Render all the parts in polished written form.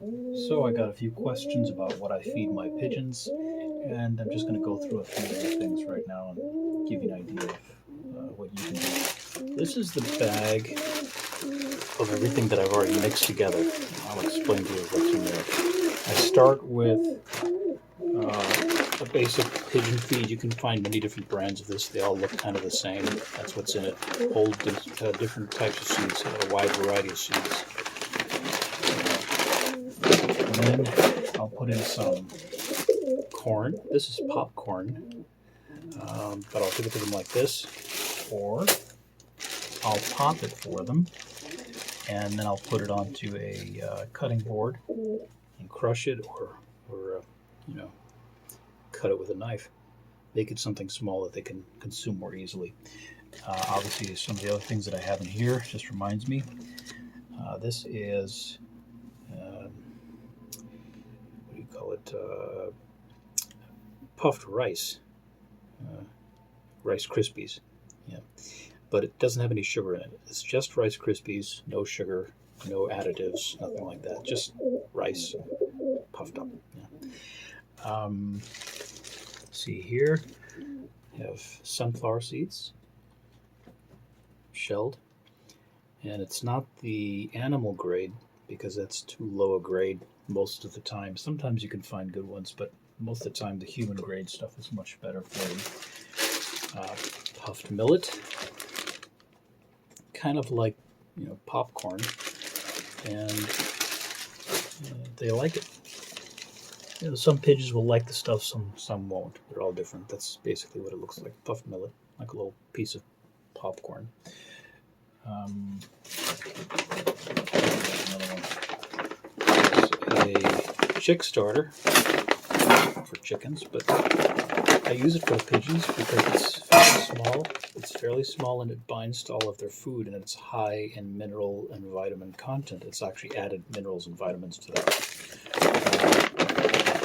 So I got a few questions about what I feed my pigeons, and I'm just going to go through a few of the things right now and give you an idea of what you can do. This is the bag of everything that I've already mixed together. I'll explain to you what's in there. I start with a basic pigeon feed. You can find many different brands of this. They all look kind of the same. That's what's in it. All different types of seeds, a wide variety of seeds. And then I'll put in some corn. This is popcorn, but I'll give it to them like this, or I'll pop it for them, and then I'll put it onto a cutting board and crush it, or cut it with a knife. Make it something small that they can consume more easily. Obviously, some of the other things that I have in here just reminds me. This is what do you call it? Puffed rice, Rice Krispies. Yeah, but it doesn't have any sugar in it. It's just Rice Krispies, no sugar, no additives, nothing like that. Just rice puffed up. Yeah. See here, you have sunflower seeds, shelled, and it's not the animal grade because that's too low a grade most of the time. Sometimes you can find good ones, but most of the time the human grade stuff is much better for you. Puffed millet, kind of like popcorn, and they like it. Some pigeons will like the stuff, some won't. They're all different. That's basically what it looks like. Puffed millet, like a little piece of popcorn. There's a chick starter for chickens, but I use it for the pigeons because it's fairly small. It's fairly small and it binds to all of their food, and it's high in mineral and vitamin content. It's actually added minerals and vitamins to that.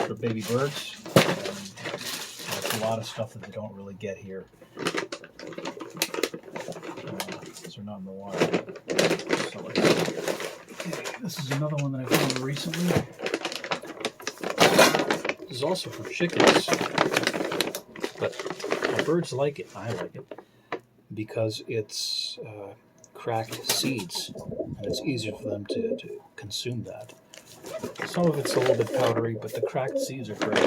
For baby birds, there's a lot of stuff that they don't really get here. These are not in the water. So okay, this is another one that I found recently. This is also for chickens, but the birds like it. I like it because it's cracked seeds, and it's easier for them to consume that. Some of it's a little bit powdery, but the cracked seeds are great.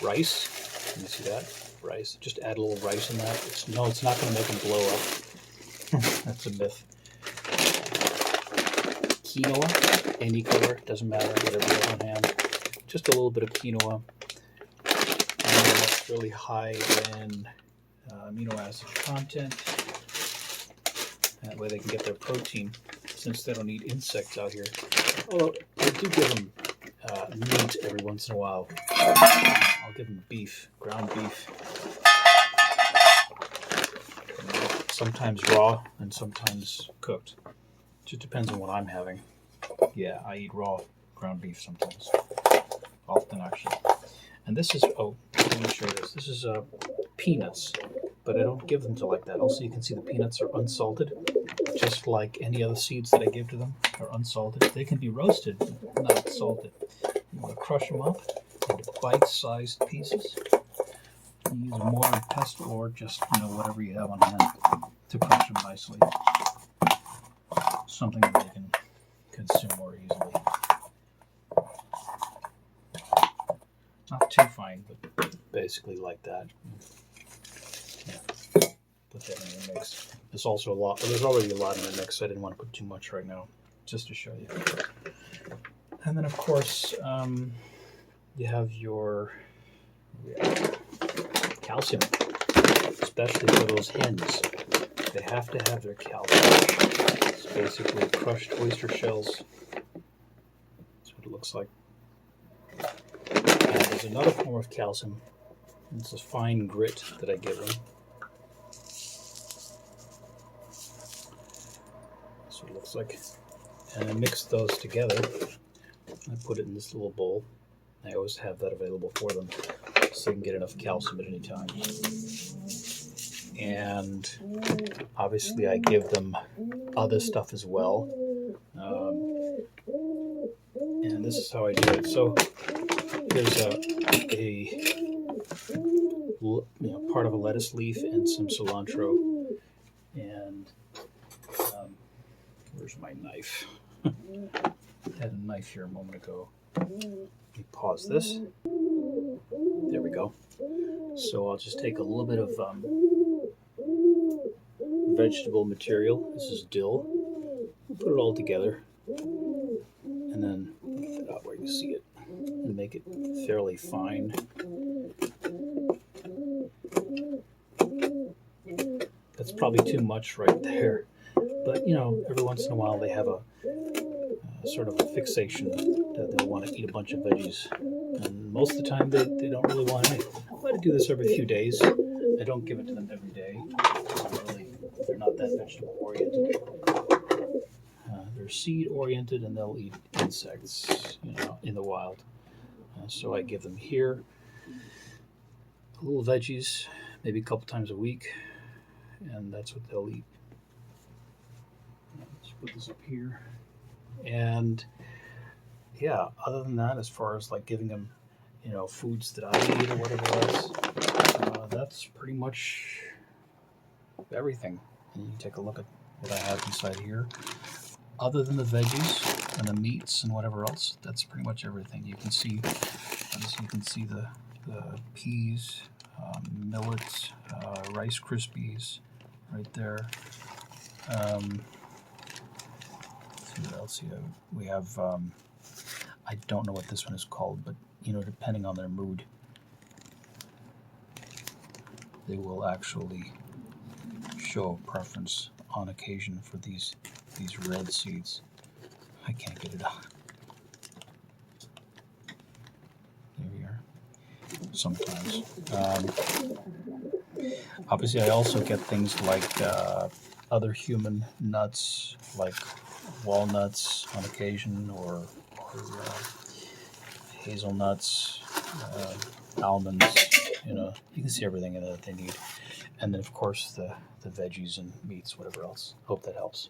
Rice, can you see that? Rice. Just add a little rice in that. It's not going to make them blow up. That's a myth. Quinoa, any color, doesn't matter, whatever you have on hand. Just a little bit of quinoa. And it's really high in amino acid content. That way they can get their protein, since they don't eat insects out here. Although I do give them meat every once in a while. I'll give them beef, ground beef. Sometimes raw and sometimes cooked. Just depends on what I'm having. Yeah, I eat raw ground beef sometimes. Often, actually. And this is, let me show you this. This is peanuts, but I don't give them to like that. Also, you can see the peanuts are unsalted, just like any other seeds that I give to them are unsalted. They can be roasted, but not salted. You want to crush them up into bite-sized pieces. You use a mortar and pestle or just whatever you have on hand to crush them nicely. Something that they can consume more easily. Not too fine, but basically like that. Yeah. Put that in the mix. There's also a lot. There's already a lot in the mix. So I didn't want to put too much right now, just to show you. And then, of course, you have your calcium, especially for those hens. They have to have their calcium. It's basically crushed oyster shells. That's what it looks like. And there's another form of calcium. It's a fine grit that I give them. That's what it looks like. And I mix those together. I put it in this little bowl. I always have that available for them, so they can get enough calcium at any time. and obviously I give them other stuff as well. And this is how I do it. So there's part of a lettuce leaf and some cilantro. And where's my knife? I had a knife here a moment ago. Let me pause this. There we go. So I'll just take a little bit of vegetable material. This is dill. Put it all together, and then lift it up where you see it, and make it fairly fine. That's probably too much right there, but every once in a while they have a sort of a fixation that they want to eat a bunch of veggies, and most of the time they don't really want any. I try to do this every few days. I don't give it to them every day. They're not that vegetable oriented. They're seed oriented, and they'll eat insects, in the wild. So I give them here little veggies, maybe a couple times a week, and that's what they'll eat. Let's put this up here. And yeah, other than that, as far as like giving them, foods that I eat or whatever else, that's pretty much everything. And you can take a look at what I have inside here. Other than the veggies and the meats and whatever else, that's pretty much everything. You can see the peas, millet, Rice Krispies right there. Let's see what else here. We have, I don't know what this one is called, but depending on their mood, they will actually show a preference on occasion for these red seeds. I can't get it out. There we are. Sometimes. Obviously, I also get things like other human nuts, like walnuts on occasion, or hazelnuts, almonds. You can see everything in it that they need. And then, of course, the veggies and meats, whatever else. Hope that helps.